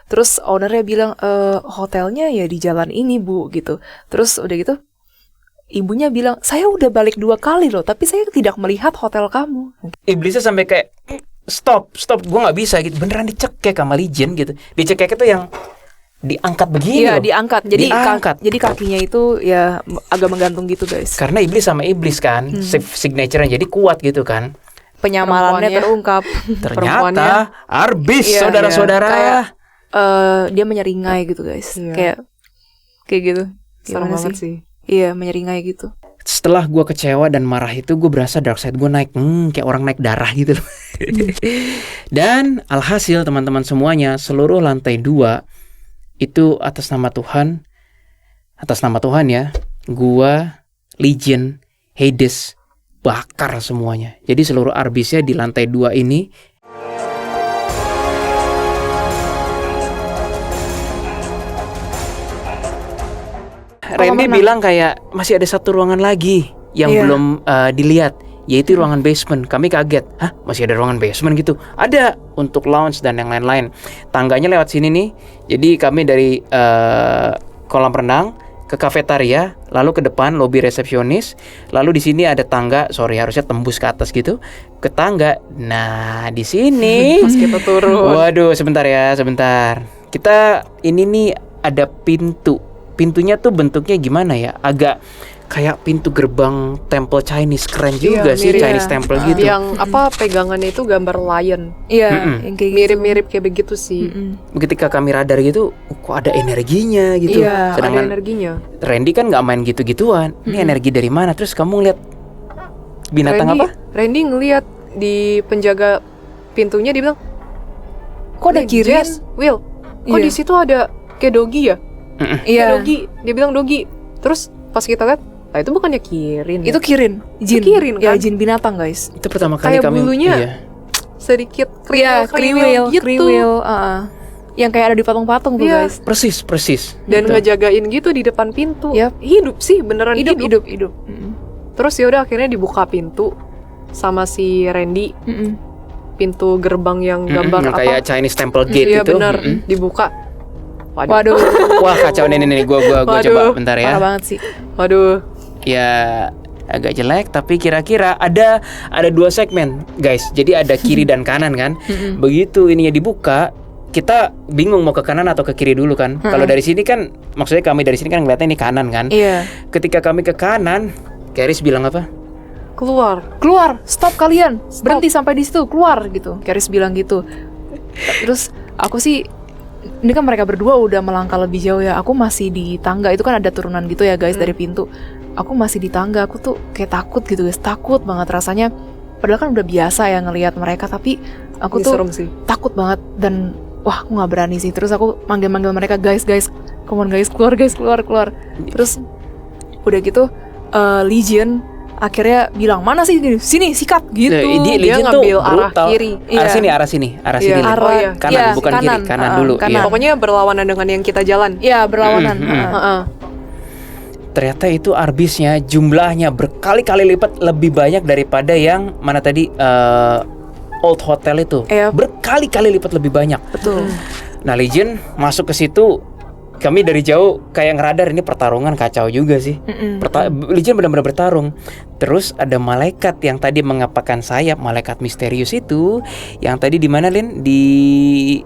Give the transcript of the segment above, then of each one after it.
Terus ownernya bilang, hotelnya ya di jalan ini Bu gitu. Terus udah gitu ibunya bilang, saya udah balik 2 kali loh, tapi saya tidak melihat hotel kamu. Iblisnya sampai kayak stop, gue nggak bisa gitu. Beneran dicekek sama Legion gitu. Dicekek itu yang diangkat begini Iya, loh. diangkat. Jadi diangkat. jadi kakinya itu ya agak menggantung gitu guys. Karena iblis sama iblis kan, signature-nya jadi kuat gitu kan. Penyamarannya terungkap. Ternyata Arbis, Iya, saudara-saudara. kayak dia menyeringai gitu guys. Iya. Kayak gitu. Serem Gimana banget sih. Iya, menyeringai gitu. Setelah gue kecewa dan marah itu, gue berasa dark side gue naik, kayak orang naik darah gitu loh. Dan alhasil teman-teman semuanya, seluruh lantai 2 itu atas nama Tuhan ya, gue, Legion, Hades bakar semuanya. Jadi seluruh arbisnya di lantai 2 ini. Remy bilang kayak masih ada satu ruangan lagi yang belum dilihat, yaitu ruangan basement. Kami kaget, hah masih ada ruangan basement gitu? Ada untuk lounge dan yang lain-lain. Tangganya lewat sini nih. Jadi kami dari kolam renang ke kafetaria, lalu ke depan lobi resepsionis, lalu di sini ada tangga. Harusnya tembus ke atas gitu, ke tangga. Nah di sini Pas kita turun. Waduh, sebentar. Kita ini nih ada pintu. Pintunya tuh bentuknya gimana ya? Agak kayak pintu gerbang temple Chinese. Keren juga sih, mirip. Chinese temple gitu. Yang pegangannya itu gambar lion. Iya, yang kayak gitu. Mirip-mirip kayak begitu sih. Ketika kami radar gitu, kok ada energinya gitu. Iya, ada Sedangkan energinya. Randy kan nggak main gitu-gituan. Ini energi dari mana? Terus kamu ngeliat binatang apa? Randy ngeliat di penjaga pintunya, dia bilang, Kok ada kirin? Jess, Will, kok Iya. di situ ada kayak dogi ya? Iya. Dogi, dia bilang dogi. Terus pas kita lihat, itu bukannya kirin. Itu kirin, jin. kirin, Ya, kan? jin binatang guys. Itu pertama kali Kayak kami. bulunya. Iya. Sedikit Iya, kriwil gitu. kriwil, yang kayak ada di patung-patung tuh Iya. guys. Persis. Dan Gitu. ngejagain gitu di depan pintu. Yap. Hidup sih, beneran hidup. Hidup. Terus ya udah akhirnya dibuka pintu sama si Randy. Pintu gerbang yang gambar yang kayak Chinese temple gate Iya itu. benar, dibuka. Waduh, Wah kacau nih gua coba bentar ya. parah banget sih. Waduh. Ya agak jelek, tapi kira-kira ada 2 segmen guys. Jadi ada kiri dan kanan kan. Begitu ininya dibuka, kita bingung mau ke kanan atau ke kiri dulu kan. Kalau dari sini kan, maksudnya kami dari sini kan ngeliatnya ini kanan kan. Iya. Ketika kami ke kanan, Keris bilang apa? Keluar, stop kalian, berhenti sampai di situ, keluar gitu. Keris bilang gitu. Terus aku sih, ini kan mereka berdua udah melangkah lebih jauh ya. Aku masih di tangga, itu kan ada turunan gitu ya guys dari pintu. Aku masih di tangga, aku tuh kayak takut gitu guys, takut banget rasanya. Padahal kan udah biasa ya ngelihat mereka, tapi aku tuh serem sih. takut banget dan wah aku nggak berani sih. Terus aku manggil mereka, guys, come on guys, keluar. Terus udah gitu Legion akhirnya bilang, mana sih, sini sikat gitu. Dia Dia Legion tuh ngambil arah brutal. kiri. Arah sini. Iya. Lin. Oh, iya. Kanan, Iya, bukan kiri, kanan dulu. kanan. Iya. Pokoknya berlawanan dengan yang kita jalan. Iya, berlawanan. Ternyata itu arbisnya jumlahnya berkali-kali lipat lebih banyak daripada yang mana tadi Old Hotel itu. Iya. Berkali-kali lipat lebih banyak. Betul. Nah, Legion masuk ke situ, kami dari jauh kayak ngeradar ini pertarungan kacau juga sih. Legion benar-benar bertarung. Terus ada malaikat yang tadi mengepakkan sayap, malaikat misterius itu, yang tadi di mana Lin? Di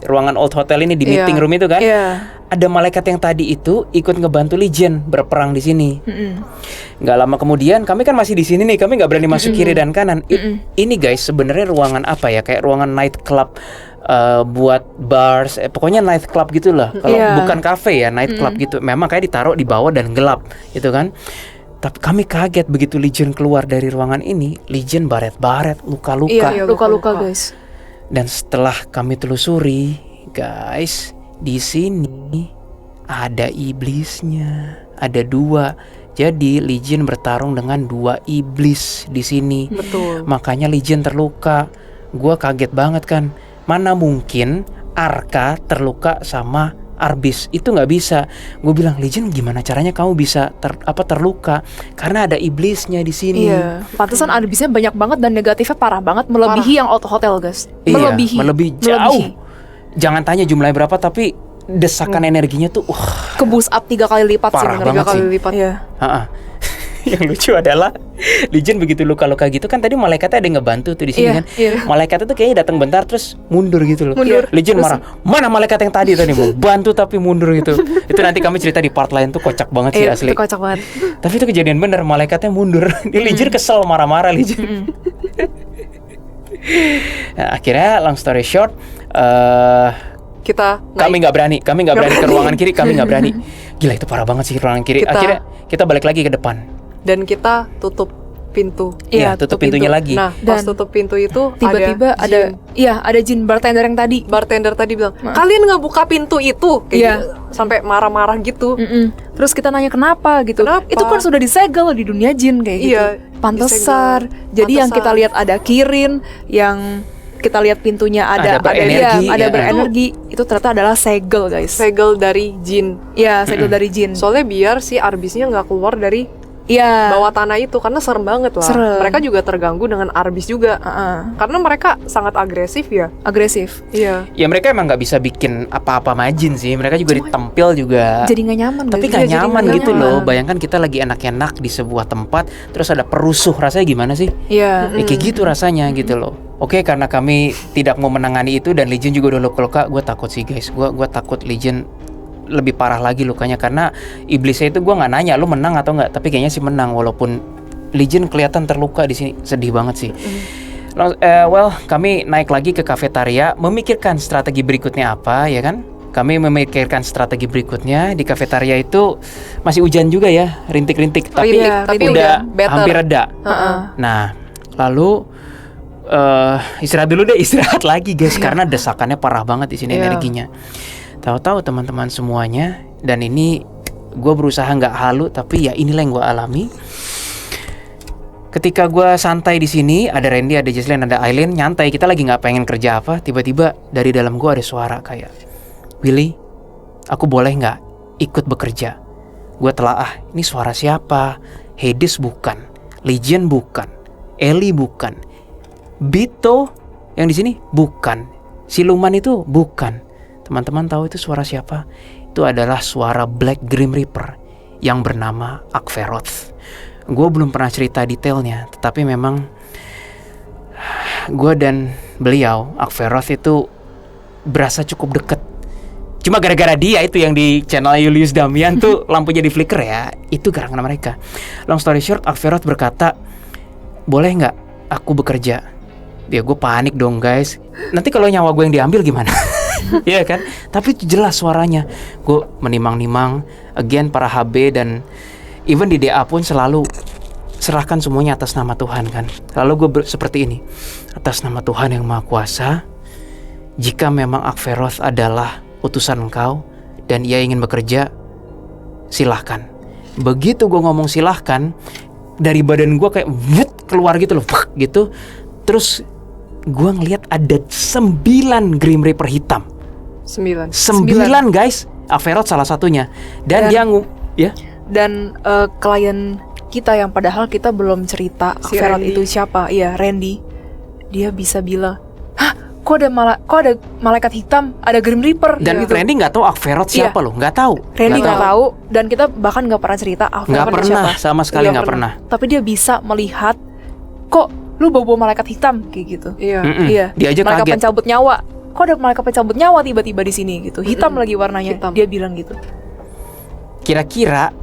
ruangan Old Hotel ini, di meeting room itu kan? Iya. Ada malaikat yang tadi itu ikut ngebantu Legion berperang di sini. Nggak lama kemudian kami kan masih di sini nih, kami nggak berani masuk kiri dan kanan. Ini guys sebenarnya ruangan apa ya? Kayak ruangan night club. Buat bars, pokoknya night club gitulah. Kalau bukan cafe ya, night club gitu. Memang kayak ditaruh di bawah dan gelap, gitu kan. Tapi kami kaget begitu Legion keluar dari ruangan ini. Legion baret-baret, luka-luka. Iya, luka-luka guys. Dan setelah kami telusuri, guys, di sini ada iblisnya. Ada 2. Jadi Legion bertarung dengan 2 iblis di sini. Betul. Makanya Legion terluka. Gua kaget banget kan. Mana mungkin Arka terluka sama Arbis, itu nggak bisa. Gue bilang, Legion gimana caranya kamu bisa terluka? Karena ada iblisnya di sini. Iya, pantesan Arbisnya banyak banget dan negatifnya parah banget, melebihi yang Old Hotel guys. Iya, melebihi jauh. Jangan tanya jumlahnya berapa, tapi desakan energinya tuh Ke-boost up 3 kali lipat sih Parah menurut banget aku. sih. 3 kali lipat. Iya. Ha-ha. Yang lucu adalah Legion begitu luka-luka gitu kan, tadi malaikatnya ada yang ngebantu tuh di sini Iya, kan. iya. Malaikatnya tuh kayaknya datang bentar terus mundur gitu loh. Mundur. Legion Terus- marah, mana malaikat yang tadi mau bantu tapi mundur gitu. Itu nanti kami cerita di part lain tuh, kocak banget sih asli. Itu kocak banget. Tapi itu kejadian bener, malaikatnya mundur. Di Legion kesel, marah-marah Legion. Nah, akhirnya long story short, Kita kami naik. nggak berani ke ruangan kiri, kami nggak berani. Gila itu parah banget sih ruangan kiri. Kita- Akhirnya kita balik lagi ke depan. Dan kita tutup pintu. Iya, tutup pintunya lagi. Nah, pas Dan tutup pintu itu Tiba-tiba ada Jin bartender yang tadi. bartender tadi bilang, kalian nggak buka pintu itu, kayak Iya. gitu. Sampai marah-marah gitu. Terus kita nanya kenapa gitu. Kenapa? Itu kan sudah disegel di dunia jin kayak gitu. Iya, Pantesan. disegel. Jadi yang kita Pantesan. lihat ada Kirin, yang kita lihat pintunya Ada berenergi, ada ya. berenergi. Itu ternyata adalah segel, guys. Segel dari jin. Iya, segel dari jin. Soalnya biar si arbisnya nggak keluar dari Iya. bawah tanah itu, karena serem banget lah. Serem. Mereka juga terganggu dengan arbis juga. Karena mereka sangat agresif ya. Agresif. Iya. Ya mereka emang nggak bisa bikin apa-apa majin sih. Mereka juga ditempel juga. Jadi nggak nyaman. Tapi guys. nggak Iya, jadi nyaman nggak gitu nyaman. loh. Bayangkan kita lagi enak-enak di sebuah tempat, terus ada perusuh, rasanya gimana sih? Iya. Ya, kayak gitu rasanya gitu loh. Oke, karena kami tidak mau menangani itu dan Legion juga udah luka-luka, gue takut sih guys. Gue takut Legion lebih parah lagi lukanya, karena iblisnya itu gue nggak nanya lu menang atau nggak, tapi kayaknya sih menang walaupun Legion kelihatan terluka di sini. Sedih banget sih. Well, kami naik lagi ke kafetaria, memikirkan strategi berikutnya apa, ya kan? Kami memikirkan strategi berikutnya. Di kafetaria itu masih hujan juga ya, rintik-rintik, tapi Rintik, Iya, tapi udah udah better. hampir reda. Heeh. Nah, lalu istirahat dulu deh, istirahat lagi guys, karena desakannya parah banget di sini Iya. energinya. Tahu-tahu teman-teman semuanya, dan ini gue berusaha nggak halu, tapi ya inilah yang gue alami. Ketika gue santai di sini, ada Randy, ada Jesslyn, ada Aileen, nyantai, kita lagi nggak pengen kerja apa, tiba-tiba dari dalam gue ada suara kayak, Willy, aku boleh nggak ikut bekerja? Gue telaah, ini suara siapa? Hades bukan, Legion bukan, Ellie bukan, Bito yang di sini bukan, Siluman itu bukan. Teman-teman tahu itu suara siapa? Itu adalah suara Black Grim Reaper yang bernama Akferoth. Gue belum pernah cerita detailnya, tetapi memang gue dan beliau, Akferoth, itu berasa cukup deket. Cuma gara-gara dia itu yang di channel Julius Damian tuh lampunya di flicker ya, itu gara-gara mereka. Long story short, Akferoth berkata, boleh nggak aku bekerja? Ya gue panik dong guys, nanti kalau nyawa gue yang diambil gimana? Iya kan? Tapi itu jelas suaranya. Gue menimang-nimang, again para HB dan even di DA pun selalu serahkan semuanya atas nama Tuhan kan. Lalu gue seperti ini, atas nama Tuhan yang Maha Kuasa, jika memang Akferoth adalah utusan engkau dan ia ingin bekerja, silahkan. Begitu gue ngomong silahkan, dari badan gue kayak wut, keluar gitu loh, gitu. Terus gue ngelihat ada 9 Grim Reaper hitam. 9. 9 guys. Akferoth salah satunya. Dan dia ya. Dan klien kita yang padahal kita belum cerita Si Akferoth Randy. itu siapa. Iya, Randy. Dia bisa bilang, "Hah, kok ada malaikat hitam, ada Grim Reaper?" Dan gitu. Randy nggak tahu Akferoth Iya. siapa loh, nggak tahu. Randy nggak tahu dan kita bahkan nggak pernah cerita Nggak Akferoth itu pernah, siapa. sama sekali Iya, nggak pernah. Tapi dia bisa melihat, kok lu bawa malaikat hitam kayak gitu. Iya. Iya. Dia aja Malaikat kaget. pencabut nyawa. Kok ada malaikat pencabut nyawa tiba-tiba di sini gitu. Hitam lagi warnanya. Hitam. Dia bilang gitu. Kira-kira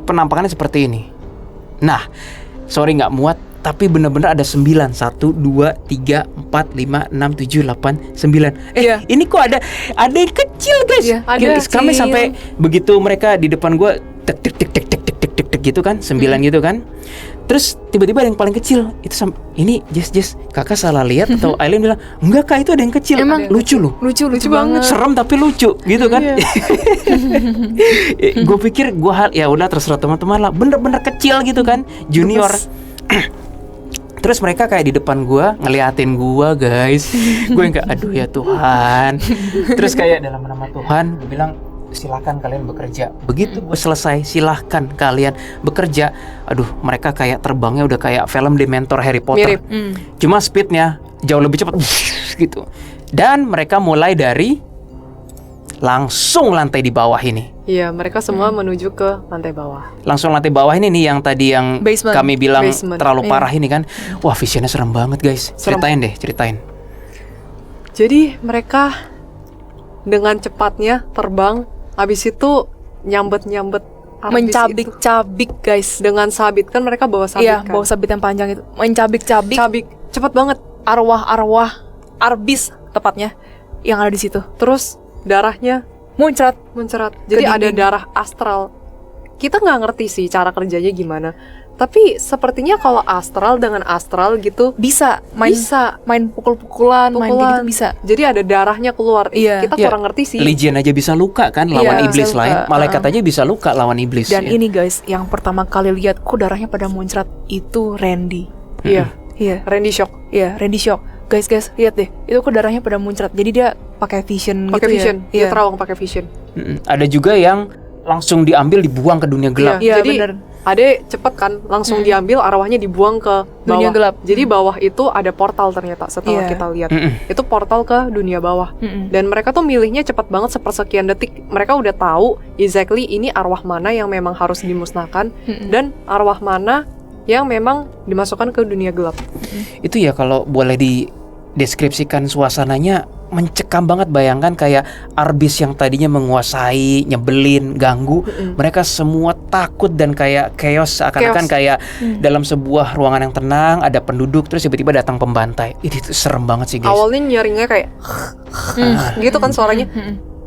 penampakannya seperti ini. Nah, sorry nggak muat, tapi bener-bener ada 9. 1, 2, 3, 4, 5, 6, 7, 8, 9. Iya. Ini kok ada yang kecil guys. Iya, ada Kami kecil. sampai begitu mereka di depan gue tek tek tek tek tek tek tek tek tek gitu kan, 9 gitu kan. Terus tiba-tiba ada yang paling kecil. Itu ini Jess, kakak salah lihat atau Aileen bilang, "Enggak Kak, itu ada yang kecil." Emang lucu loh. Lucu banget. Serem tapi lucu gitu kan. Iya. Gue pikir ya udah terserah teman-teman lah, bener-bener kecil gitu kan, junior. Terus mereka kayak di depan gue ngeliatin gue guys. Gue yang kayak aduh ya Tuhan. Terus kayak dalam nama Tuhan gue bilang, silakan kalian bekerja. Begitu gue selesai, silahkan kalian bekerja. Aduh, mereka kayak terbangnya udah kayak film Dementor Harry Potter. Mirip. Cuma speednya jauh lebih cepat gitu. Dan mereka mulai dari langsung lantai di bawah ini. Iya, mereka semua menuju ke lantai bawah. Langsung lantai bawah ini nih yang tadi yang Basement. kami bilang Basement. terlalu Iya. parah ini kan. Wah, visionnya serem banget guys. Serem. Ceritain. Jadi mereka dengan cepatnya terbang, habis itu nyambet arbis Mencabik-cabik guys. itu. Dengan sabit, kan mereka bawa sabit Iya, kan. bawa sabit yang panjang itu. Mencabik-cabik Cabik, cepet banget. arwah-arwah arbis tepatnya yang ada di situ. Terus darahnya Muncrat. mencerat. Jadi Ke ada dinding. darah astral. Kita nggak ngerti sih cara kerjanya gimana. Tapi sepertinya kalau astral dengan astral gitu Bisa bisa. main pukul-pukulan, main kayak gitu bisa. Jadi ada darahnya keluar. Iya. Kita Iya. kurang ngerti sih. Legion aja bisa luka kan lawan Iya, iblis bisa lain. luka. Malaikat aja bisa luka lawan iblis. Dan ya. ini guys, yang pertama kali lihat kok darahnya pada muncrat itu Randy. Iya. Iya, Randy shock. iya, Randy shock. Guys, lihat deh. Itu kok darahnya pada muncrat. Jadi dia pakai vision Pakai gitu vision. ya. Dia Iya. terawang pakai vision. Ada juga yang langsung diambil dibuang ke dunia gelap. Iya, Jadi bener. Ade cepet kan langsung diambil, arwahnya dibuang ke bawah. Dunia gelap. Jadi bawah itu ada portal ternyata setelah Iya. kita lihat. Mm-mm. Itu portal ke dunia bawah. Mm-mm. Dan mereka tuh milihnya cepat banget sepersekian detik. Mereka udah tahu exactly ini arwah mana yang memang harus dimusnahkan Mm-mm. dan arwah mana yang memang dimasukkan ke dunia gelap. Itu ya kalau boleh dideskripsikan suasananya mencekam banget. Bayangkan kayak arbis yang tadinya menguasai, nyebelin, ganggu, mereka semua takut dan kayak chaos, seakan-akan Chaos. kayak dalam sebuah ruangan yang tenang ada penduduk terus tiba-tiba datang pembantai. Itu serem banget sih guys. Awalnya nyaringnya kayak gitu kan suaranya.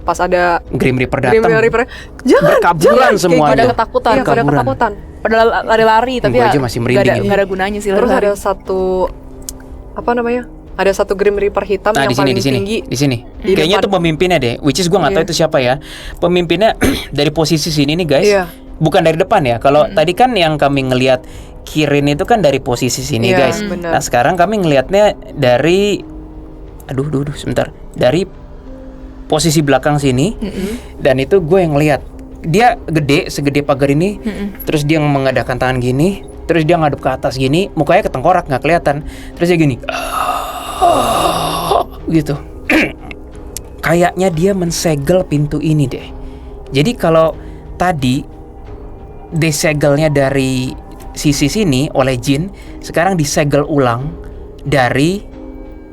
Pas ada Grim Reaper Grim datang. Reaper, jangan, Berkaburan kayak semuanya. gitu. Pada ketakutan. Iya, pada Berkaburan. ketakutan. Padahal lari-lari tapi Gua ya aja masih nggak merinding ada, ya. nggak ada gunanya sih Terus lari-lari. ada satu apa namanya? Ada satu Grim Reaper hitam Nah, yang di sini, paling di sini, tinggi. di sini. Di Kayaknya depan. itu pemimpinnya deh. Which is gue nggak tahu Iya. itu siapa ya. Pemimpinnya dari posisi sini nih guys. Iya. Bukan dari depan ya. Kalau tadi kan yang kami ngelihat Kirin itu kan dari posisi sini Iya, guys. benar. Nah sekarang kami ngelihatnya dari, aduh, sebentar. Dari posisi belakang sini. Dan itu gue yang ngelihat. Dia gede, segede pagar ini. Terus dia mengadakan tangan gini. Terus dia ngadep ke atas gini. Mukanya ketengkorak nggak kelihatan. Terus dia gini. Gitu. Kayaknya dia mensegel pintu ini deh. Jadi kalau tadi disegelnya dari sisi sini oleh jin, sekarang disegel ulang dari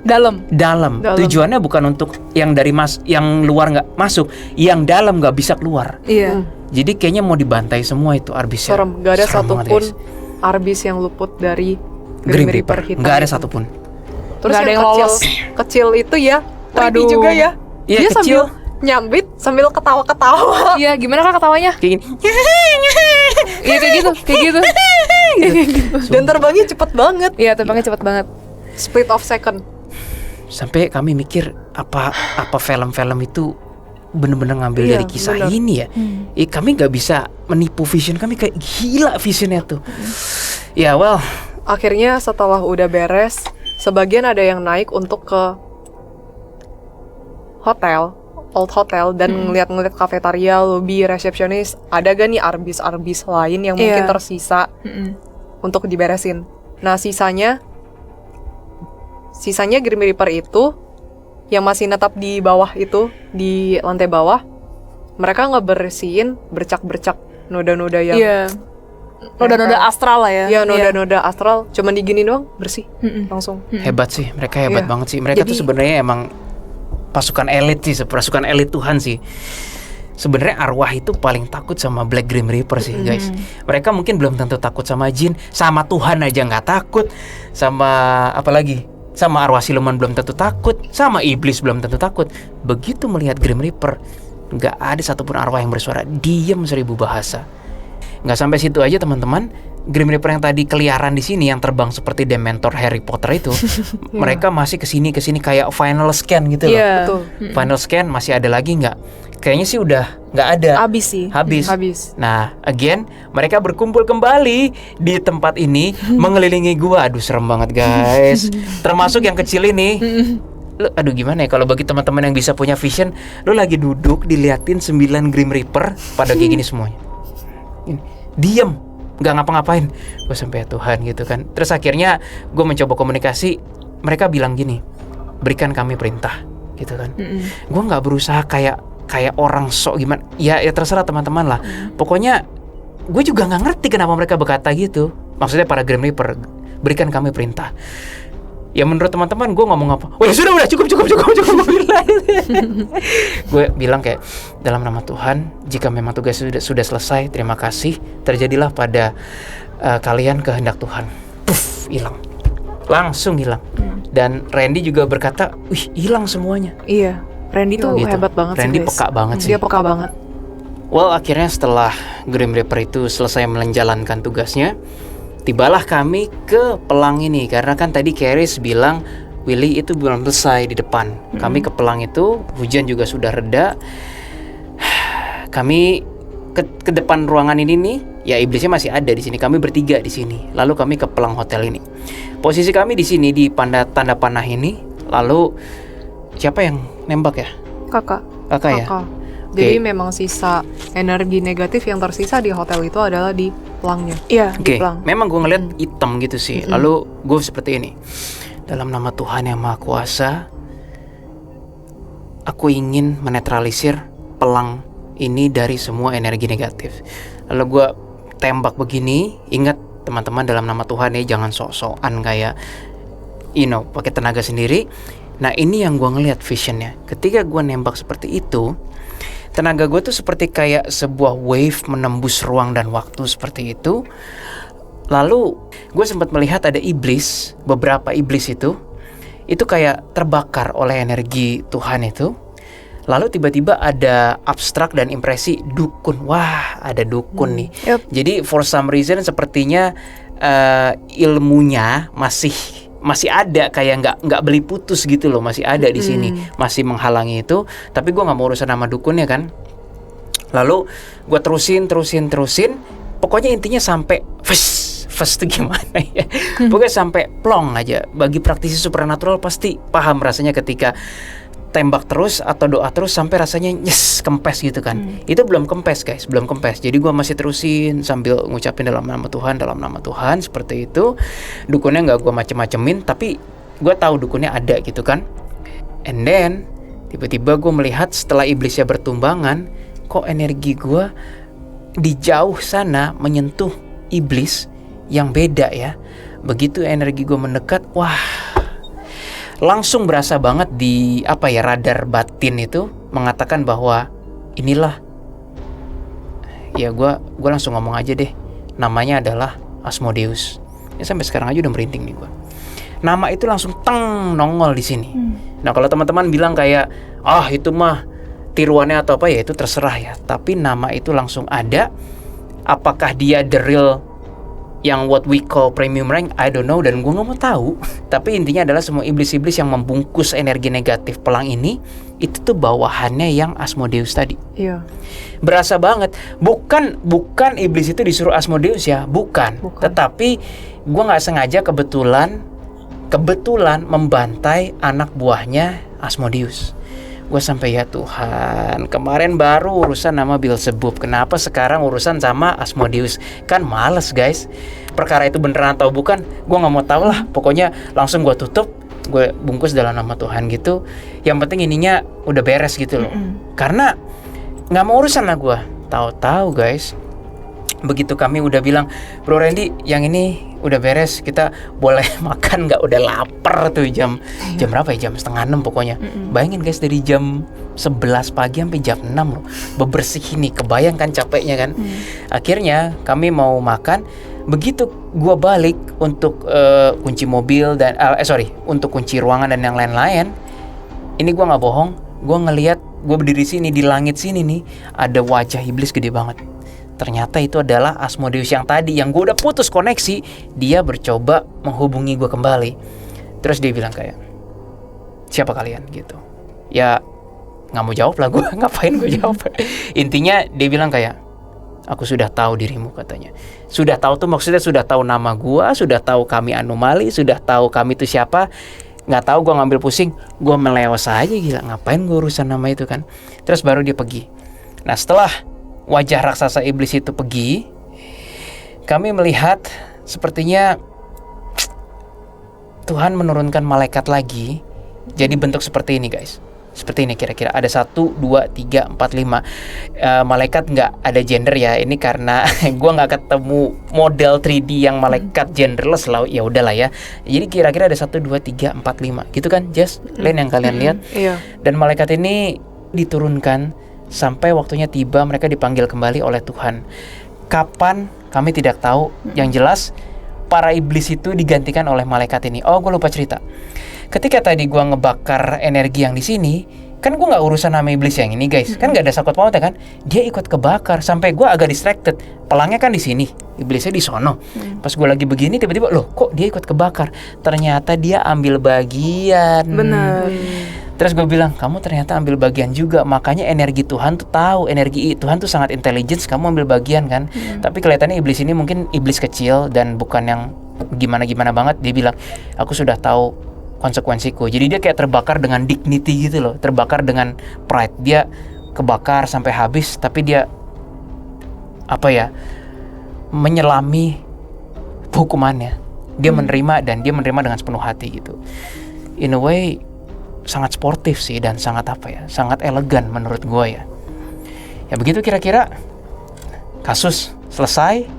dalam. Dalam. Tujuannya bukan untuk yang dari yang luar nggak masuk, yang dalam nggak bisa keluar. Iya. Jadi kayaknya mau dibantai semua itu arbisnya. Serem, gak ada Serem banget, satupun guys. arbis yang luput dari Grim Reaper. hitam Nggak ada itu. satupun. Terus Nggak ada yang lolos. kecil itu ya, creepy Waduh. juga ya. Iya, Dia kecil. sambil nyambit sambil ketawa-ketawa. Iya, gimana Kak ketawanya? Kayak gini. Iya kayak gitu. Dan terbangnya cepet banget. Iya, terbangnya cepat banget. Split of second. Sampai kami mikir apa film-film itu bener-bener ngambil Iya, dari kisah bener. ini ya. Kami nggak bisa menipu vision kami, kayak gila visionnya tuh. Ya well, Akhirnya setelah udah beres, sebagian ada yang naik untuk ke hotel, old hotel, dan ngeliat-ngeliat kafetaria, lobby, resepsionis. Ada gak nih arbis-arbis lain yang mungkin Iya. tersisa untuk diberesin. Nah sisanya Grim Reaper itu yang masih netap di bawah itu, di lantai bawah, mereka ngebersihin bercak-bercak noda-noda yang Iya. Noda-noda astral lah ya. ya noda-noda astral, cuman digini doang bersih langsung. hebat sih, mereka hebat Iya. banget sih. Mereka tuh Jadi- sebenarnya emang pasukan elit sih, pasukan elit Tuhan sih. Sebenarnya arwah itu paling takut sama Black Grim Reaper sih guys. Mereka mungkin belum tentu takut sama jin, sama Tuhan aja nggak takut, sama apa lagi? Sama arwah siluman belum tentu takut, sama iblis belum tentu takut. Begitu melihat Grim Reaper, nggak ada satupun arwah yang bersuara, diam 1000 bahasa. Nggak sampai situ aja teman-teman. Grim Reaper yang tadi keliaran di sini, yang terbang seperti Dementor Harry Potter itu, mereka masih kesini kayak final scan gitu loh. Iya. Betul. Final scan masih ada lagi nggak? Kayaknya sih udah nggak ada. Abis sih. Habis. Habis. Nah, again, mereka berkumpul kembali di tempat ini mengelilingi gua. Aduh, serem banget guys. Termasuk yang kecil ini. Lu, aduh gimana ya kalau bagi teman-teman yang bisa punya vision, lu lagi duduk diliatin 9 Grim Reaper pada kayak gini semuanya. Ini, diem, nggak ngapa-ngapain. Gue sampai Tuhan gitu kan. Terus akhirnya gue mencoba komunikasi. Mereka bilang gini, berikan kami perintah gitu kan. Gue nggak berusaha kayak kayak orang sok gimana. Ya terserah teman-teman lah. Pokoknya gue juga nggak ngerti kenapa mereka berkata gitu. Maksudnya para Grim Reaper, berikan kami perintah. Ya menurut teman-teman gue ngomong apa? Oh ya sudah cukup. Gue bilang kayak, dalam nama Tuhan, jika memang tugas sudah selesai, terima kasih. Terjadilah pada kalian kehendak Tuhan. Puff, hilang. Langsung hilang. Dan Randy juga berkata, wih hilang semuanya. Iya, Randy tuh Gitu. hebat banget Randy sih guys. peka banget sih. Dia peka banget. Well, akhirnya setelah Grim Reaper itu selesai menjalankan tugasnya, tibalah kami ke pelang ini. Karena kan tadi Keris bilang Willy itu belum selesai di depan. Kami ke pelang itu, hujan juga sudah reda. Kami ke depan ruangan ini nih, ya iblisnya masih ada di sini. Kami bertiga di sini. Lalu kami ke pelang hotel ini. Posisi kami di sini di tanda panah ini. Lalu siapa yang nembak ya? Kakak. Kakak ya? Jadi Oke. memang sisa energi negatif yang tersisa di hotel itu adalah di pelangnya. Iya, Oke, di pelang. memang gue ngeliat hitam gitu sih. Lalu gue seperti ini. Dalam nama Tuhan yang Maha Kuasa, aku ingin menetralisir pelang ini dari semua energi negatif. Lalu gue tembak begini. Ingat teman-teman, dalam nama Tuhan ya, jangan sok-sokan kayak pakai tenaga sendiri. Nah ini yang gue ngeliat visionnya. Ketika gue nembak seperti itu, tenaga gue tuh seperti kayak sebuah wave menembus ruang dan waktu seperti itu. Lalu gue sempat melihat ada iblis, beberapa iblis itu kayak terbakar oleh energi Tuhan itu. Lalu tiba-tiba ada abstrak dan impresi dukun. Wah, ada dukun nih. Yup. Jadi for some reason sepertinya ilmunya masih ada, kayak nggak beli putus gitu loh, masih ada di sini, masih menghalangi itu. Tapi gue nggak mau urusan sama dukunnya kan. Lalu gue terusin. Pokoknya intinya sampai first itu gimana ya? Pokoknya sampai plong aja. Bagi praktisi supernatural pasti paham rasanya ketika tembak terus atau doa terus sampai rasanya yes, kempes gitu kan. Itu belum kempes guys, belum kempes. Jadi gue masih terusin sambil ngucapin dalam nama Tuhan seperti itu. Dukunnya nggak gue macem-macemin, tapi gue tahu dukunnya ada gitu kan. And then tiba-tiba gue melihat setelah iblisnya bertumbangan, kok energi gue di jauh sana menyentuh iblis yang beda ya. Begitu energi gue mendekat, wah, langsung berasa banget di radar batin itu mengatakan bahwa inilah, ya gue langsung ngomong aja deh, namanya adalah Asmodeus. Ya sampai sekarang aja udah merinding nih gue. Nama itu langsung nongol di sini. Nah kalau teman-teman bilang kayak itu mah tiruannya atau apa, ya itu terserah ya. Tapi nama itu langsung ada. Apakah dia the real yang what we call premium rank, I don't know, dan gue nggak mau tahu. Tapi intinya adalah semua iblis-iblis yang membungkus energi negatif pelang ini, itu tuh bawahannya yang Asmodeus tadi. Iya. Berasa banget. Bukan iblis itu disuruh Asmodeus ya, bukan. Tetapi gue nggak sengaja kebetulan membantai anak buahnya Asmodeus. Gue sampai, ya Tuhan, kemarin baru urusan nama Beelzebub, kenapa sekarang urusan sama Asmodeus? Kan males guys. Perkara itu beneran atau bukan, gue gak mau tahu lah. Pokoknya langsung gue tutup, gue bungkus dalam nama Tuhan gitu. Yang penting ininya udah beres gitu loh. Karena gak mau urusan lah gue. Tahu-tahu guys, begitu kami udah bilang, Bro Randy, yang ini udah beres, kita boleh makan nggak? Udah lapar tuh jam berapa ya? Jam 5:30 pokoknya. Bayangin guys, dari jam 11 pagi sampai jam 6 loh bebersih ini, kebayangkan capeknya kan. Akhirnya kami mau makan. Begitu gua balik untuk kunci mobil dan untuk kunci ruangan dan yang lain-lain, ini gua nggak bohong, gua ngelihat, gua berdiri sini di langit sini nih, ada wajah iblis gede banget. Ternyata itu adalah Asmodeus yang tadi, yang gue udah putus koneksi. Dia bercoba menghubungi gue kembali. Terus dia bilang kayak, siapa kalian gitu. Ya gak mau jawab lah gue, ngapain gue jawab. Intinya dia bilang kayak, aku sudah tahu dirimu katanya. Sudah tahu tuh maksudnya sudah tahu nama gue, sudah tahu kami anomali, sudah tahu kami itu siapa. Gak tahu, gue ngambil pusing, gue melewas aja, gila, ngapain gue urusan nama itu kan. Terus baru dia pergi. Nah setelah wajah raksasa iblis itu pergi, kami melihat sepertinya Tuhan menurunkan malaikat lagi. Jadi bentuk seperti ini guys. seperti ini kira-kira. Ada 1, 2, 3, 4, 5. Malaikat nggak ada gender ya. Ini karena gue nggak ketemu model 3D yang malaikat genderless lah. Ya udahlah ya. Jadi kira-kira ada 1, 2, 3, 4, 5. Gitu kan, Jess? Len yang kalian lihat. Iya. Dan malaikat ini diturunkan sampai waktunya tiba, mereka dipanggil kembali oleh Tuhan. Kapan? Kami tidak tahu. Yang jelas para iblis itu digantikan oleh malaikat ini. Oh, gue lupa cerita. Ketika tadi gue ngebakar energi yang di sini, kan gue nggak urusan sama iblis yang ini, guys. Kan nggak ada sakut pautnya kan? Dia ikut kebakar sampai gue agak distracted. Pelangnya kan di sini, iblisnya di sono. Pas gue lagi begini, tiba-tiba loh, kok dia ikut kebakar? Ternyata dia ambil bagian. Benar. Terus gue bilang, kamu ternyata ambil bagian juga. Makanya energi Tuhan tuh tahu, energi Tuhan tuh sangat intelligence. Kamu ambil bagian kan? Tapi kelihatannya iblis ini mungkin iblis kecil dan bukan yang gimana-gimana banget. Dia bilang, aku sudah tahu konsekuensiku. Jadi dia kayak terbakar dengan dignity gitu loh, terbakar dengan pride. Dia kebakar sampai habis, tapi dia menyelami hukumannya. Dia menerima, dan dia menerima dengan sepenuh hati gitu. In a way sangat sportif sih, dan sangat sangat elegan menurut gue ya. Ya begitu kira-kira. Kasus selesai,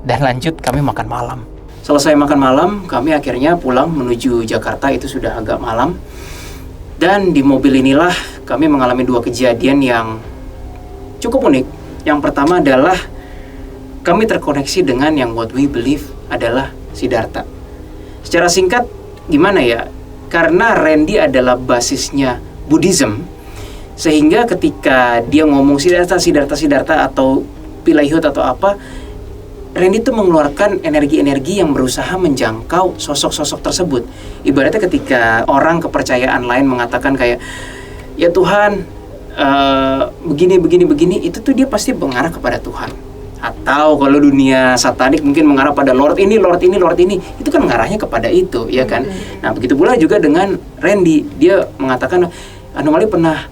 dan lanjut kami makan malam. Selesai makan malam, kami akhirnya pulang menuju Jakarta. Itu sudah agak malam. Dan di mobil inilah kami mengalami 2 kejadian yang cukup unik. Yang pertama adalah kami terkoneksi dengan yang what we believe adalah Siddhartha. Secara singkat, gimana ya? Karena Randy adalah basisnya Buddhism, sehingga ketika dia ngomong Siddhartha atau Pilaihut atau apa, Randy tuh mengeluarkan energi-energi yang berusaha menjangkau sosok-sosok tersebut. Ibaratnya ketika orang kepercayaan lain mengatakan kayak, ya Tuhan, begini, itu tuh dia pasti mengarah kepada Tuhan. Atau kalau dunia satanik mungkin mengarah pada Lord ini, itu kan mengarahnya kepada itu, ya kan? Nah, begitu pula juga dengan Randy, dia mengatakan, anomali pernah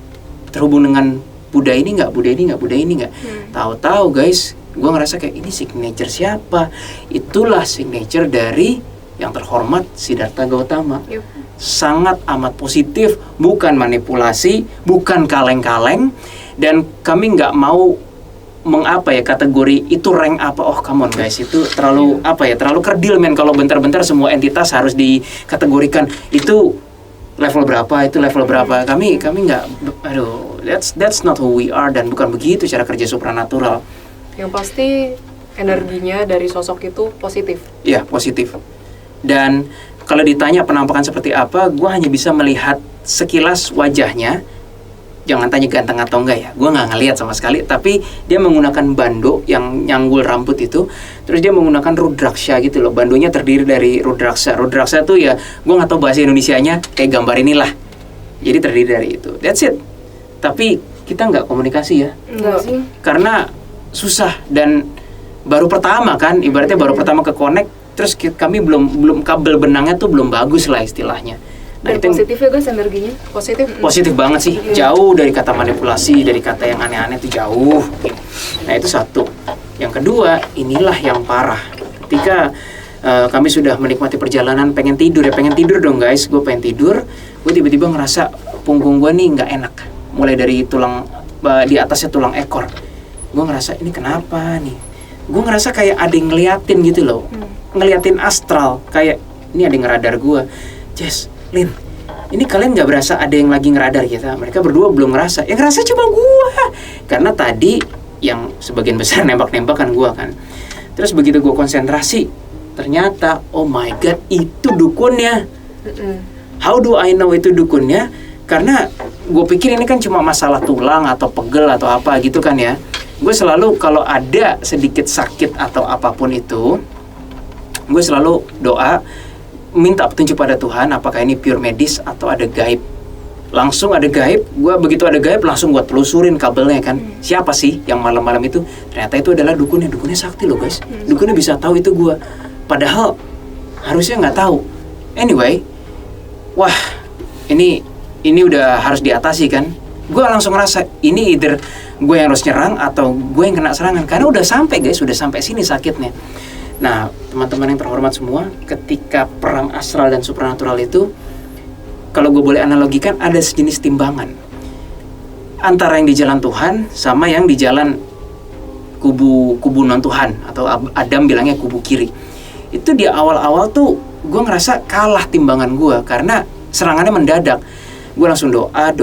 terhubung dengan Buddha ini nggak? Tahu-tahu guys, gue ngerasa kayak ini signature siapa? Itulah signature dari yang terhormat Siddhartha Gautama. Sangat amat positif, bukan manipulasi, bukan kaleng-kaleng, dan kami nggak mau kategori itu rank apa. Oh come on guys, itu terlalu terlalu kerdil men. Kalau bentar-bentar semua entitas harus dikategorikan itu level berapa. Kami nggak, that's not who we are, dan bukan begitu cara kerja supranatural. Yang pasti energinya dari sosok itu positif. Iya, positif. Dan kalau ditanya penampakan seperti apa, gue hanya bisa melihat sekilas wajahnya. Jangan tanya ganteng atau enggak ya, gue nggak ngelihat sama sekali. Tapi dia menggunakan bando yang nyanggul rambut itu. Terus dia menggunakan rudraksha gitu loh. Bandonya terdiri dari rudraksha. Rudraksha tuh ya, gue nggak tahu bahasa Indonesianya, kayak gambar inilah. Jadi terdiri dari itu. That's it. Tapi kita nggak komunikasi ya. Enggak sih. Karena susah, dan baru pertama kan, ibaratnya baru pertama ke connect. Terus kami belum kabel benangnya tuh belum bagus lah istilahnya. Nah, Dan positif ya guys energinya. Positif banget sih, jauh dari kata manipulasi, dari kata yang aneh-aneh itu jauh. Nah itu satu. Yang kedua, inilah yang parah. Ketika kami sudah menikmati perjalanan, pengen tidur dong guys. Gue pengen tidur, gue tiba-tiba ngerasa punggung gue nih nggak enak. Mulai dari tulang di atasnya tulang ekor. Gue ngerasa ini kenapa nih? Gue ngerasa kayak ada yang ngeliatin gitu loh, ngeliatin astral. Kayak ini ada yang ngeradar gue. Jess, Lin, ini kalian nggak berasa ada yang lagi ngeradar kita? Mereka berdua belum ngerasa. Yang ngerasa cuma gua. Karena tadi yang sebagian besar nembak-nembakan gua kan. Terus begitu gua konsentrasi, ternyata oh my god, itu dukunnya. How do I know itu dukunnya? Karena gue pikir ini kan cuma masalah tulang atau pegel atau apa gitu kan ya. Gue selalu kalau ada sedikit sakit atau apapun itu, gue selalu doa, minta petunjuk pada Tuhan, apakah ini pure medis atau ada gaib. Langsung ada gaib, begitu ada gaib langsung gue telusurin kabelnya kan. Siapa sih yang malam-malam itu? Ternyata itu adalah dukunnya sakti loh guys. Dukunnya bisa tahu itu gue. Padahal harusnya nggak tahu. Anyway, wah ini udah harus diatasi kan. Gue langsung ngerasa ini either gue yang harus nyerang atau gue yang kena serangan. Karena udah sampai guys, udah sampai sini sakitnya. Nah, teman-teman yang terhormat semua, ketika perang astral dan supranatural itu, kalau gue boleh analogikan, ada sejenis timbangan. antara yang di jalan Tuhan sama yang di jalan kubu non Tuhan, atau Adam bilangnya kubu kiri. Itu di awal-awal tuh gue ngerasa kalah timbangan gue karena serangannya mendadak. Gue langsung doa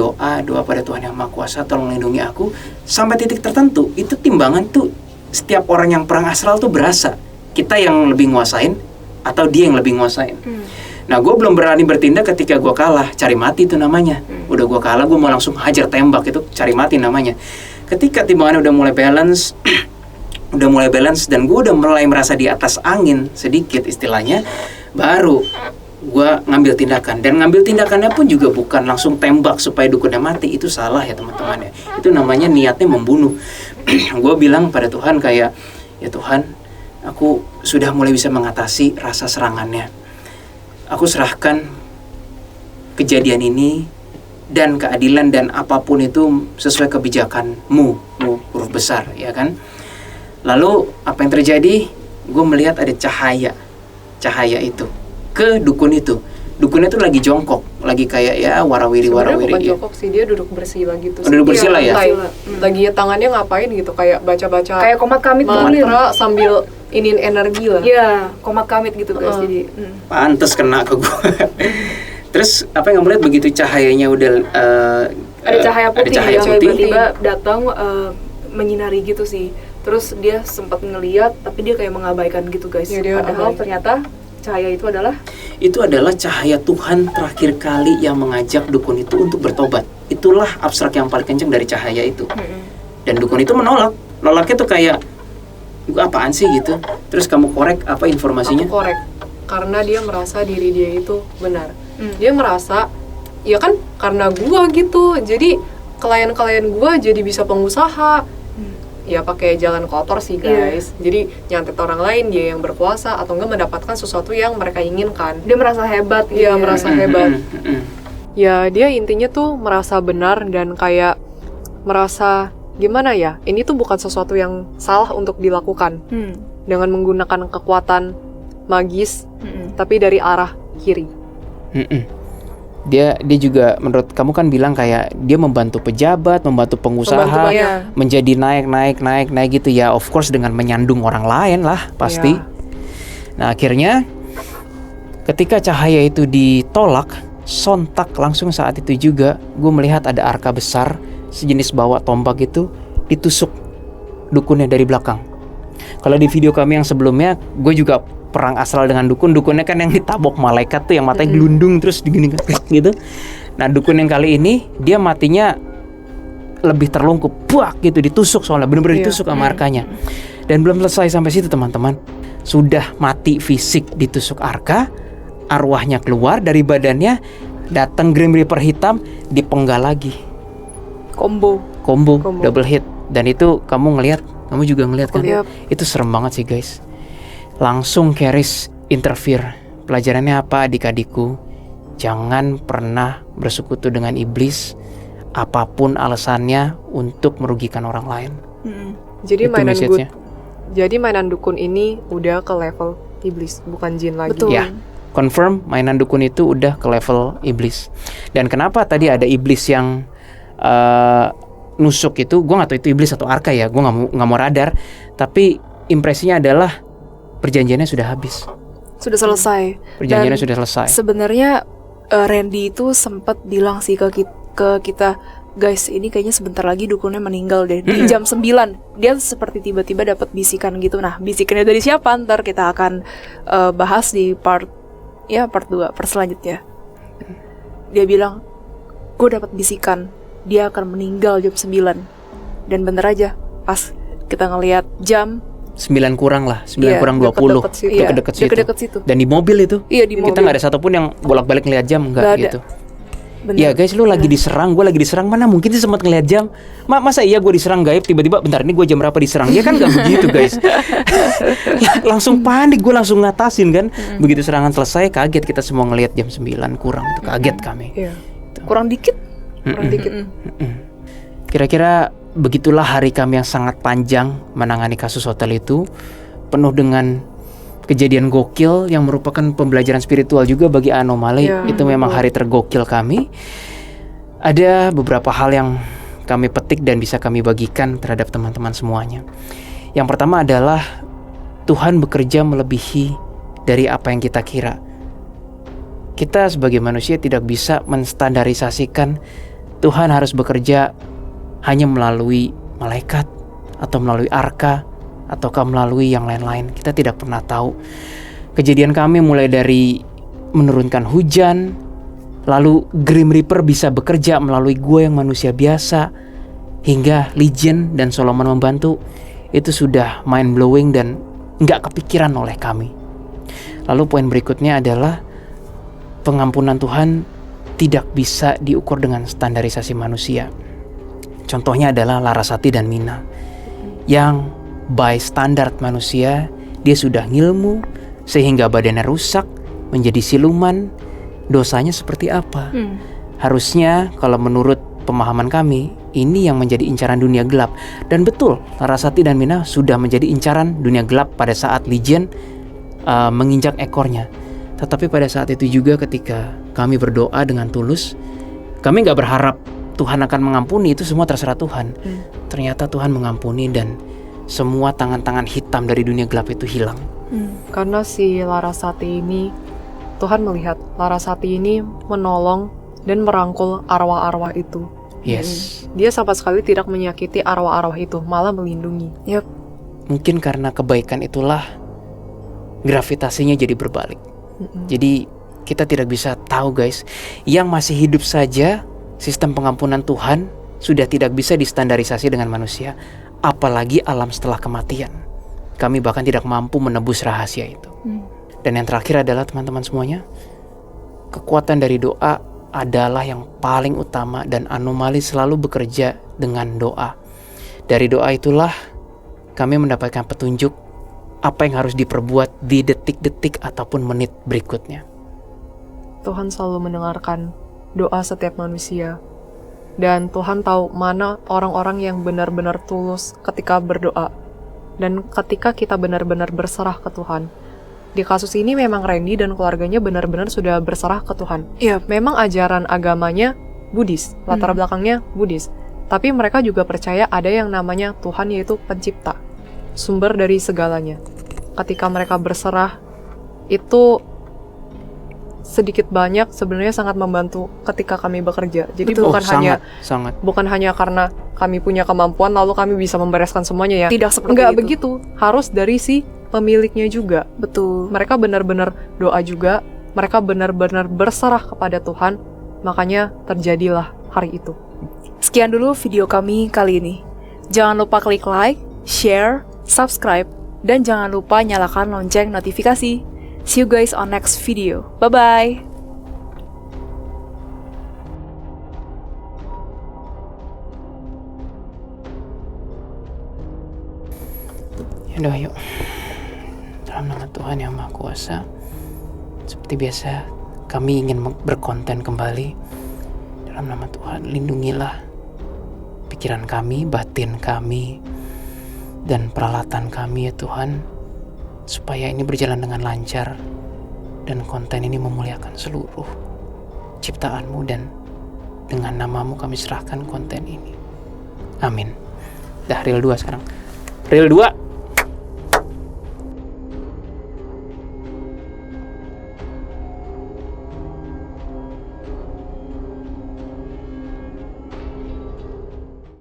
pada Tuhan Yang Maha Kuasa, tolong lindungi aku. Sampai titik tertentu itu timbangan tuh, setiap orang yang perang astral tuh berasa kita yang lebih nguasain atau dia yang lebih nguasain. Nah, gue belum berani bertindak ketika gue kalah. Cari mati itu namanya. Udah gue kalah, gue mau langsung hajar tembak, itu cari mati namanya. Ketika timbangannya udah mulai balance dan gue udah mulai merasa di atas angin sedikit istilahnya, baru gue ngambil tindakan. Dan ngambil tindakannya pun juga bukan langsung tembak supaya dukunnya mati. Itu salah ya teman-teman ya. Itu namanya niatnya membunuh. Gue bilang pada Tuhan kayak, ya Tuhan, aku sudah mulai bisa mengatasi rasa serangannya. Aku serahkan kejadian ini dan keadilan dan apapun itu sesuai kebijakan-Mu, huruf besar, ya kan? Lalu apa yang terjadi? Gue melihat ada cahaya itu ke dukun itu. Dukunnya tuh lagi jongkok, lagi kayak ya warawiri. Sebenarnya bukan jongkok sih, dia duduk bersih lagi tuh. Duduk bersih lah ya. Lagi tangannya ngapain gitu, kayak baca-baca. Kayak komat kamit mantra sambil iniin energi lah. Iya, komat kamit gitu guys. Jadi pantes kena ke gue. Terus apa yang kamu lihat begitu cahayanya udah ada cahaya putih yang putih. tiba-tiba datang menyinari gitu sih. Terus dia sempat ngeliat tapi dia kayak mengabaikan gitu guys. Ya, padahal ternyata cahaya itu adalah cahaya Tuhan terakhir kali yang mengajak dukun itu untuk bertobat. Itulah abstrak yang paling kencang dari cahaya itu. Dan dukun itu nolaknya tuh kayak, apaan sih gitu. Terus kamu korek apa informasinya? Aku korek, karena dia merasa diri dia itu benar. Dia merasa, ya kan karena gua gitu, jadi klien-klien gua jadi bisa pengusaha. Ya pakai jalan kotor sih guys. Jadi nyantet orang lain, dia yang berkuasa atau enggak mendapatkan sesuatu yang mereka inginkan. dia merasa hebat gitu. Dia merasa hebat. Ya dia intinya tuh merasa benar dan kayak merasa gimana ya, ini tuh bukan sesuatu yang salah untuk dilakukan dengan menggunakan kekuatan magis, tapi dari arah kiri. Dia juga menurut kamu kan bilang kayak dia membantu pejabat, membantu pengusaha, menjadi naik gitu ya, of course dengan menyandung orang lain lah pasti. Nah akhirnya ketika cahaya itu ditolak, sontak langsung saat itu juga gue melihat ada arka besar sejenis bawa tombak itu ditusuk dukunnya dari belakang. Kalau di video kami yang sebelumnya gue juga perang astral dengan dukunnya kan yang ditabok malaikat tuh yang matanya gelundung terus digini gitu. Nah dukun yang kali ini dia matinya lebih terlungkup, buak gitu, ditusuk soalnya benar-benar ditusuk sama arkanya. Dan belum selesai sampai situ teman-teman, sudah mati fisik ditusuk arka, arwahnya keluar dari badannya, datang Grim Reaper hitam, dipenggal lagi. combo Double hit. Dan itu kamu juga ngelihat kan? Itu serem banget sih guys. Langsung Keris interfere. Pelajarannya apa adik-adikku? Jangan pernah bersekutu dengan iblis, apapun alasannya untuk merugikan orang lain. Jadi itu mainan dukun ini udah ke level iblis, bukan jin lagi. Betul. Ya, confirm mainan dukun itu udah ke level iblis. Dan kenapa tadi ada iblis yang nusuk itu? Gue nggak tahu itu iblis atau arka ya. Gue nggak mau radar. Tapi impresinya adalah perjanjiannya sudah habis. Sudah selesai. Perjanjiannya sudah selesai. Sebenarnya Randy itu sempat bilang sih ke kita, guys, ini kayaknya sebentar lagi dukunnya meninggal deh. Di jam 9 dia seperti tiba-tiba dapat bisikan gitu. Nah, bisikannya dari siapa? Ntar kita akan bahas di part 2, part selanjutnya. Dia bilang, gue dapat bisikan dia akan meninggal jam 9. Dan bener aja, pas kita ngelihat jam 9 kurang lah, 9 kurang 20. Deket-deket situ. Dan di mobil itu. Iya, di mobil. Kita nggak ada satupun yang bolak-balik ngeliat jam, nggak gitu. Bener. Ya guys, lu lagi diserang, gue lagi diserang, mana mungkin sih sempat ngeliat jam? Masa iya gue diserang gaib tiba-tiba, bentar ini gue jam berapa diserang? Ya kan nggak begitu guys. Langsung panik, gue langsung ngatasin kan. Begitu serangan selesai, kaget kita semua ngeliat jam 9 kurang, itu kaget kami. Kurang dikit. Kira-kira begitulah hari kami yang sangat panjang menangani kasus hotel itu, penuh dengan kejadian gokil yang merupakan pembelajaran spiritual juga bagi anomali. Itu memang hari tergokil kami. Ada beberapa hal yang kami petik dan bisa kami bagikan terhadap teman-teman semuanya. Yang pertama adalah Tuhan bekerja melebihi dari apa yang kita kira. Kita sebagai manusia tidak bisa menstandarisasikan Tuhan harus bekerja hanya melalui malaikat atau melalui arka ataukah melalui yang lain-lain. Kita tidak pernah tahu. Kejadian kami mulai dari menurunkan hujan, lalu Grim Reaper bisa bekerja melalui gue yang manusia biasa, hingga Legion dan Solomon membantu. Itu sudah mind blowing dan nggak kepikiran oleh kami. Lalu poin berikutnya adalah pengampunan Tuhan tidak bisa diukur dengan standarisasi manusia. Contohnya adalah Larasati dan Mina, yang by standar manusia dia sudah ngilmu sehingga badannya rusak, menjadi siluman. Dosanya seperti apa? Harusnya kalau menurut pemahaman kami, ini yang menjadi incaran dunia gelap. Dan betul, Larasati dan Mina sudah menjadi incaran dunia gelap pada saat Legion menginjak ekornya. Tetapi pada saat itu juga ketika kami berdoa dengan tulus, kami gak berharap Tuhan akan mengampuni, itu semua terserah Tuhan. Ternyata Tuhan mengampuni dan semua tangan-tangan hitam dari dunia gelap itu hilang. Karena si Larasati ini, Tuhan melihat Larasati ini menolong dan merangkul arwah-arwah itu. Yes. Dia sama sekali tidak menyakiti arwah-arwah itu, malah melindungi. Mungkin karena kebaikan itulah gravitasinya jadi berbalik. Jadi kita tidak bisa tahu guys, yang masih hidup saja sistem pengampunan Tuhan sudah tidak bisa distandarisasi dengan manusia, apalagi alam setelah kematian. Kami bahkan tidak mampu menebus rahasia itu. Dan yang terakhir adalah teman-teman semuanya, kekuatan dari doa adalah yang paling utama, dan anomali selalu bekerja dengan doa. Dari doa itulah kami mendapatkan petunjuk apa yang harus diperbuat di detik-detik ataupun menit berikutnya. Tuhan selalu mendengarkan doa setiap manusia. Dan Tuhan tahu mana orang-orang yang benar-benar tulus ketika berdoa. Dan ketika kita benar-benar berserah ke Tuhan. Di kasus ini memang Randy dan keluarganya benar-benar sudah berserah ke Tuhan. Memang ajaran agamanya Buddhis, latar belakangnya Buddhis. Tapi mereka juga percaya ada yang namanya Tuhan, yaitu pencipta, sumber dari segalanya. Ketika mereka berserah, itu sedikit banyak sebenarnya sangat membantu ketika kami bekerja. Jadi Betul. Sangat. Bukan hanya karena kami punya kemampuan lalu kami bisa membereskan semuanya ya. Tidak seperti Enggak itu. begitu. Harus dari si pemiliknya juga. Betul. Mereka benar-benar doa juga. Mereka benar-benar berserah kepada Tuhan. Makanya terjadilah hari itu. Sekian dulu video kami kali ini. Jangan lupa klik like, share, subscribe, dan jangan lupa nyalakan lonceng notifikasi. See you guys on next video. Bye-bye! Yaudah yuk, dalam nama Tuhan yang Maha Kuasa, seperti biasa kami ingin berkonten kembali. Dalam nama Tuhan, lindungilah pikiran kami, batin kami, dan peralatan kami ya Tuhan, supaya ini berjalan dengan lancar dan konten ini memuliakan seluruh ciptaan-Mu, dan dengan nama-Mu kami serahkan konten ini. Amin. Dah, reel 2 sekarang. Reel 2.